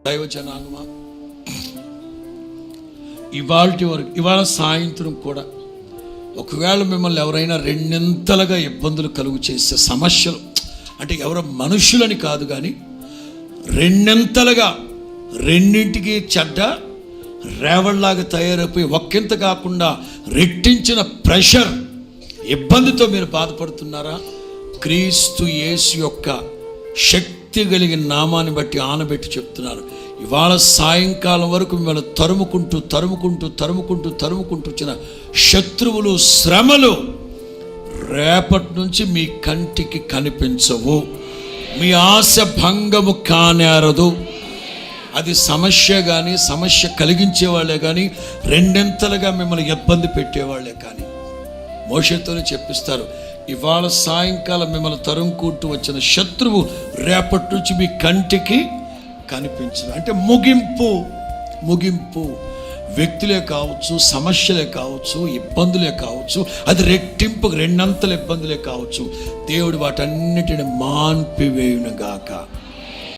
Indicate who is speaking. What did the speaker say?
Speaker 1: దైవ జనాంగమా, ఇవాళ సాయంత్రం కూడా ఒకవేళ మిమ్మల్ని ఎవరైనా రెండింతలుగా ఇబ్బందులు కలుగు చేసే సమస్యలు, అంటే ఎవరో మనుషులని కాదు కానీ రెండింతలుగా, రెండింటికి చెడ్డ రేవళ్ళలాగా తయారైపోయి ఒక్కింత కాకుండా రెట్టించిన ప్రెషర్, ఇబ్బందితో మీరు బాధపడుతున్నారా? క్రీస్తు యేసు యొక్క శక్తి కలిగిన నామాన్ని బట్టి ఆనబెట్టి చెప్తున్నారు, ఇవాళ సాయంకాలం వరకు మిమ్మల్ని తరుముకుంటూ వచ్చిన శత్రువులు, శ్రమలు రేపటి నుంచి మీ కంటికి కనిపించవు. మీ ఆశ భంగము కానేరదు. అది సమస్య కానీ, సమస్య కలిగించే వాళ్ళే కానీ, రెండింతలుగా మిమ్మల్ని ఇబ్బంది పెట్టేవాళ్ళే కానీ. మోషేతోనే చెప్పిస్తారు, ఇవాళ సాయంకాలం మిమ్మల్ని తరుముకుంటూ వచ్చిన శత్రువు రేపటి నుంచి మీ కంటికి కనిపించదు. అంటే ముగింపు వ్యక్తులే కావచ్చు, సమస్యలే కావచ్చు, ఇబ్బందులే కావచ్చు, అది రెట్టింపు రెండంతల ఇబ్బందులే కావచ్చు, దేవుడు వాటన్నిటిని మాన్పివేయునుగాక.